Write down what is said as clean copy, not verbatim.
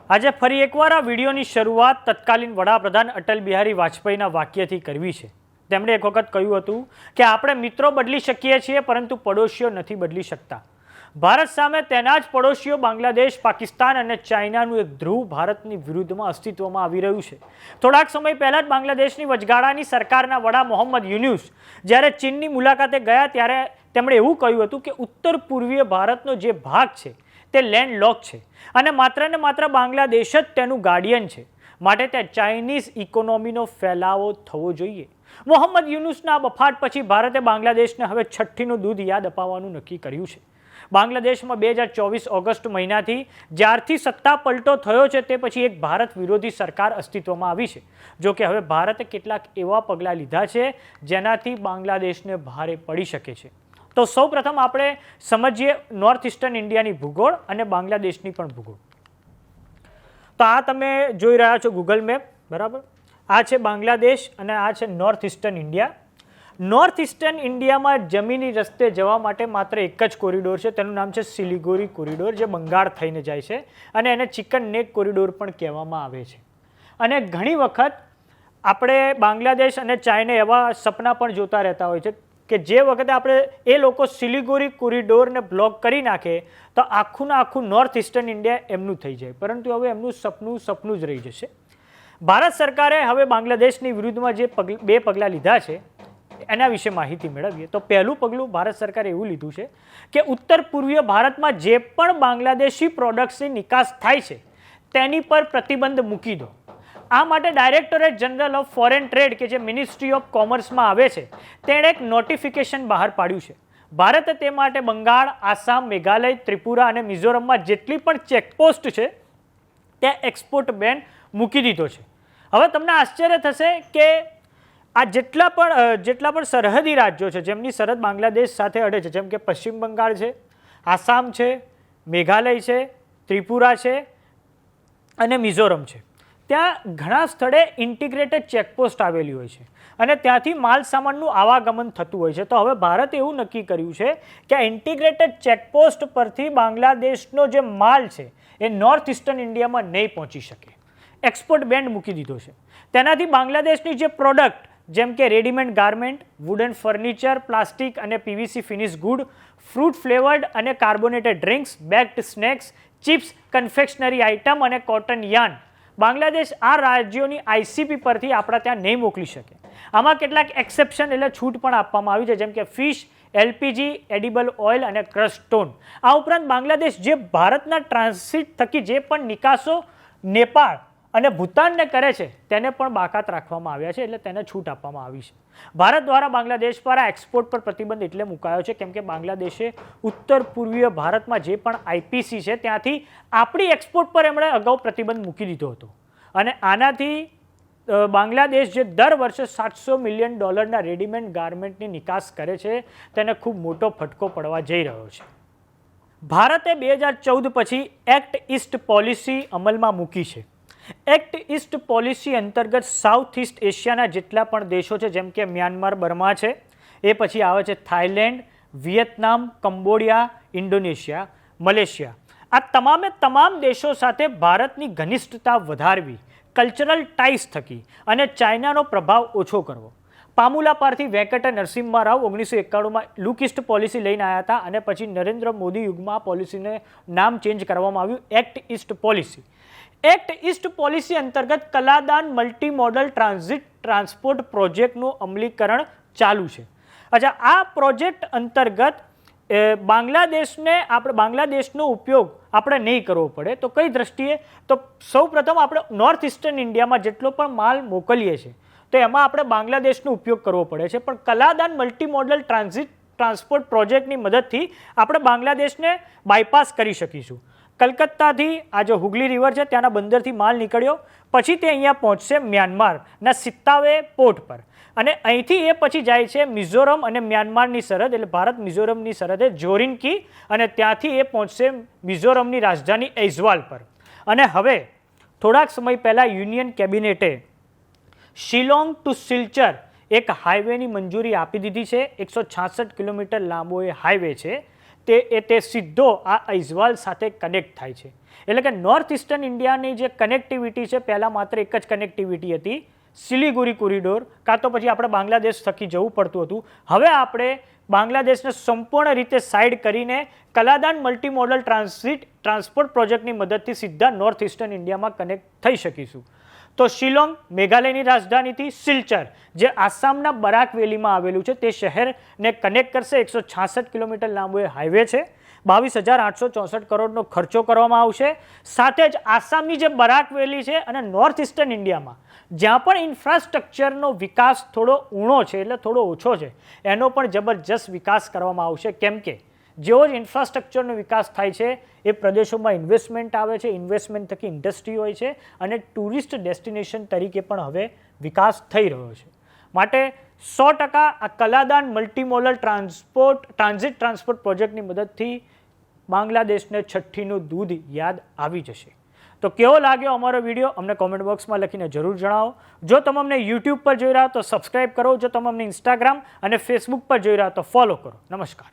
આજે ફરી એકવાર આ વિડીયોની શરૂઆત તત્કાલીન વડાપ્રધાન અટલ બિહારી વાજપેયીના વાક્યથી કરવી છે। તેમણે એક વખત કહ્યું હતું કે આપણે મિત્રો બદલી શકીએ છીએ પરંતુ પડોશીઓ નથી બદલી શકતા। ભારત સામે તેના જ પડોશીઓ બાંગ્લાદેશ, પાકિસ્તાન અને ચાઇનાનું એક ધ્રુવ ભારતની વિરુદ્ધમાં અસ્તિત્વમાં આવી રહ્યું છે। થોડાક સમય પહેલા જ બાંગ્લાદેશની વચગાળાની સરકારના વડા મોહમ્મદ યુનુસ જ્યારે ચીનની મુલાકાતે ગયા ત્યારે તેમણે એવું કહ્યું હતું કે ઉત્તર પૂર્વીય ભારતનો જે ભાગ છે તે લેન્ડલોક છે અને માત્ર બાંગ્લાદેશ જ તેનું ગાર્ડિયન છે, માટે ત્યાં ચાઇનીઝ ઇકોનોમીનો ફેલાવો થવો જોઈએ। મોહમ્મદ યુનુસના બફાટ પછી ભારતે બાંગ્લાદેશને હવે છઠ્ઠીનું દૂધ યાદ અપાવવાનું નક્કી કર્યું છે। બાંગ્લાદેશમાં 2024 ઓગસ્ટ મહિનાથી જ્યારથી સત્તા પલટો થયો છે તે પછી એક ભારત વિરોધી સરકાર અસ્તિત્વમાં આવી છે। જો કે હવે ભારતે કેટલાક એવા પગલાં લીધા છે જેનાથી બાંગ્લાદેશને ભારે પડી શકે છે। તો સૌપ્રથમ આપણે સમજીએ નોર્થ ઇસ્ટર્ન ઇન્ડિયાની ભૂગોળ અને બાંગ્લાદેશની પણ ભૂગોળ। તો આ તમે જોઈ રહ્યા છો ગૂગલ મેપ, બરાબર? આ છે બાંગ્લાદેશ અને આ છે north eastern India. North eastern ઇન્ડિયામાં જમીની રસ્તે જવા માટે માત્ર એક જ કોરિડોર છે, તેનું નામ છે સિલિગુરી કોરિડોર, જે બંગાળ થઈને જાય છે અને એને ચિકન નેક કોરિડોર પણ કહેવામાં આવે છે। અને ઘણી વખત આપણે બાંગ્લાદેશ અને ચાઇના એવા સપના પણ જોતા રહેતા હોય છે કે જે વખતે આપણે એ લોકો સિલિગુરી કોરિડોરને બ્લોક કરી નાખે તો આખું નોર્થ ઇસ્ટર્ન ઇન્ડિયા એમનું થઈ જાય, પરંતુ હવે એમનું સપનું જ રહી જશે। ભારત સરકારે હવે બાંગ્લાદેશની વિરુદ્ધમાં જે બે પગલાં લીધા છે એના વિશે માહિતી મેળવીએ તો પહેલું પગલું ભારત સરકારે એવું લીધું છે કે ઉત્તર પૂર્વીય ભારતમાં જે પણ બાંગ્લાદેશી પ્રોડક્ટ્સની નિકાસ થાય છે તેની પર પ્રતિબંધ મૂકી દો। આ માટે directorate general of foreign trade કે જે મિનિસ્ટ્રી ઓફ કોમર્સમાં આવે છે તેણે એક નોટિફિકેશન બહાર પાડ્યું છે। ભારતે તે માટે બંગાળ, આસામ, મેઘાલય, ત્રિપુરા અને મિઝોરમમાં જેટલી પણ ચેકપોસ્ટ છે ત્યાં એક્સપોર્ટ બેન મૂકી દીધો છે। હવે તમને આશ્ચર્ય થશે કે આ જેટલા પણ સરહદી રાજ્યો છે જેમની સરહદ બાંગ્લાદેશ સાથે અડે છે, જેમ કે પશ્ચિમ બંગાળ છે, આસામ છે, મેઘાલય છે, ત્રિપુરા છે અને મિઝોરમ છે, ત્યાં ઘણા સ્થળે ઇન્ટિગ્રેટેડ ચેકપોસ્ટ આવેલી હોય છે અને ત્યાંથી માલ સામાનનું આવાગમન થતું હોય છે। તો હવે ભારતે એવું નક્કી કર્યું છે કે આ ઇન્ટિગ્રેટેડ ચેકપોસ્ટ પરથી બાંગ્લાદેશનો જે માલ છે એ નોર્થ ઇસ્ટર્ન ઇન્ડિયામાં નહીં પહોંચી શકે, એક્સપોર્ટ બેન્ડ મૂકી દીધો છે। તેનાથી બાંગ્લાદેશની જે પ્રોડક્ટ જેમ કે readymade garment, wooden furniture, plastic અને PVC finish good, fruit flavoured અને carbonated drinks, baked snacks, chips, confectionery item અને કોટન યાર્ન બાંગ્લાદેશ આ રાજ્યોની આઈસીપી પરથી આપણા ત્યાં નહીં મોકલી શકે। આમાં કેટલાક એક્સેપ્શન એટલે છૂટ પણ આપવામાં આવી છે, જેમ કે ફિશ, એલપીજી, એડિબલ ઓઇલ અને ક્રશ સ્ટોન। આ ઉપરાંત બાંગ્લાદેશ જે ભારતના ટ્રાન્સિટ થકી જે પણ નિકાસો નેપાળ અને ભૂતાનને કરે છે તેને પણ બાકાત રાખવામાં આવ્યા છે, એટલે તેને છૂટ આપવામાં આવી છે। ભારત દ્વારા બાંગ્લાદેશ પર આ એક્સપોર્ટ પર પ્રતિબંધ એટલે મુકાયો છે કેમ કે બાંગ્લાદેશે ઉત્તર પૂર્વીય ભારતમાં જે પણ આઈપીસી છે ત્યાંથી આપણી એક્સપોર્ટ પર એમણે અગાઉ પ્રતિબંધ મૂકી દીધો હતો અને આનાથી બાંગ્લાદેશ જે દર વર્ષે $700 મિલિયન રેડીમેડ ગાર્મેન્ટની નિકાસ કરે છે તેને ખૂબ મોટો ફટકો પડવા જઈ રહ્યો છે। ભારતે 2014 પછી એક્ટ ઈસ્ટ પોલિસી અમલમાં મૂકી છે। એક્ટ ઈસ્ટ પોલિસી અંતર્ગત સાઉથ ઈસ્ટ એશિયાના જેટલા પણ દેશો છે જેમ કે મ્યાનમાર, બર્મા છે, એ પછી આવે છે Thailand, Vietnam, Cambodia, Indonesia, Malaysia, આ તમામ દેશો સાથે ભારતની ઘનિષ્ઠતા વધારવી, કલ્ચરલ ટાઈસ થકી અને ચાઇનાનો પ્રભાવ ઓછો કરવો। પામુલાપારથી વેંકટ નરસિમ્હા રાવ 1991માં લુક ઈસ્ટ પોલિસી લઈને આવ્યા હતા અને પછી નરેન્દ્ર મોદી યુગમાં આ પોલિસીને નામ ચેન્જ કરવામાં આવ્યું act East policy. Act East policy અંતર્ગત કલાદાન મલ્ટી મોડલ ટ્રાન્સપોર્ટ પ્રોજેક્ટનું અમલીકરણ ચાલુ છે। અચ્છા, આ પ્રોજેક્ટ અંતર્ગત બાંગ્લાદેશનો ઉપયોગ આપણે નહીં કરવો પડે તો કઈ દ્રષ્ટિએ? તો સૌપ્રથમ આપણે નોર્થ ઇસ્ટર્ન ઇન્ડિયામાં જેટલો પણ માલ મોકલીએ છીએ તો એમાં આપણે બાંગ્લાદેશનો ઉપયોગ કરવો પડે છે, પણ કલાદાન મલ્ટી મોડલ ટ્રાન્સપોર્ટ પ્રોજેક્ટની મદદથી આપણે બાંગ્લાદેશને બાયપાસ કરી શકીશું। કલકત્તાથી આ જો હુગલી રિવર છે ત્યાંના બંદરથી માલ નીકળ્યો પછી તે અહીંયા પહોંચશે મ્યાનમારના સિત્તાવે પોર્ટ પર અને અહીંથી એ પછી જાય છે મિઝોરમ અને મ્યાનમારની સરહદ એટલે ભારત મિઝોરમની સરહદે જોરિન્કી અને ત્યાંથી એ પહોંચશે મિઝોરમની રાજધાની ઐઝવાલ પર। અને હવે થોડાક સમય પહેલાં યુનિયન કેબિનેટે શિલોંગ ટુ સિલ્ચર એક હાઈવેની મંજૂરી આપી દીધી છે। 166 કિલોમીટર લાંબો એ હાઈવે છે, તે સીધો આ ઐઝવાલ સાથે કનેક્ટ થાય છે. એટલે કે નોર્થ ઇસ્ટર્ન ઇન્ડિયાની જે કનેક્ટિવિટી છે, પહેલાં માત્ર એક જ કનેક્ટિવિટી હતી, સિલિગુરી કોરિડોર, કાં તો પછી આપણે બાંગ્લાદેશ થકી જવું પડતું હતું. હવે આપણે બાંગ્લાદેશને સંપૂર્ણ રીતે સાઇડ કરીને કલાદાન મલ્ટીમોડલ ટ્રાન્સપોર્ટ પ્રોજેક્ટની મદદથી સીધા નોર્થ ઇસ્ટર્ન ઇન્ડિયામાં કનેક્ટ થઈ શકીશું. તો શિલોંગ, મેઘાલયની રાજધાનીથી સિલ્ચર, જે આસામના બરાક વેલીમાં આવેલું છે, તે શહેરને કનેક્ટ કરશે. 166 કિલોમીટર લાંબો એ હાઈવે છે. 22,864 કરોડનો ખર્ચો કરવામાં આવશે. સાથે જ આસામની જે બરાક વેલી છે અને નોર્થ ઇસ્ટર્ન ઇન્ડિયામાં જ્યાં પણ ઇન્ફ્રાસ્ટ્રક્ચરનો વિકાસ થોડો ઊણો છે, એટલે થોડો ઓછો છે, એનો પણ જબરજસ્ત વિકાસ કરવામાં આવશે. કેમ કે જેવો જ ઇન્ફ્રાસ્ટ્રક્ચરનો વિકાસ થાય છે એ પ્રદેશોમાં ઇન્વેસ્ટમેન્ટ આવે છે, ઇન્વેસ્ટમેન્ટ થકી ઇન્ડસ્ટ્રી હોય છે અને ટુરિસ્ટ ડેસ્ટિનેશન તરીકે પણ હવે વિકાસ થઈ રહ્યો છે. માટે 100% આ કલાદાન મલ્ટીમોડલ ટ્રાન્ઝિટ ટ્રાન્સપોર્ટ પ્રોજેક્ટની મદદથી બાંગ્લાદેશને છઠ્ઠીનું દૂધ યાદ આવી જશે. તો કેવો લાગ્યો અમારો વિડીયો અમને કોમેન્ટ બોક્સમાં લખીને જરૂર જણાવો. જો તમે અમને યુટ્યુબ પર જોઈ રહ્યા તો સબસ્ક્રાઇબ કરો. જો તમે અમને ઇન્સ્ટાગ્રામ અને ફેસબુક પર જોઈ રહ્યા તો ફોલો કરો. નમસ્કાર.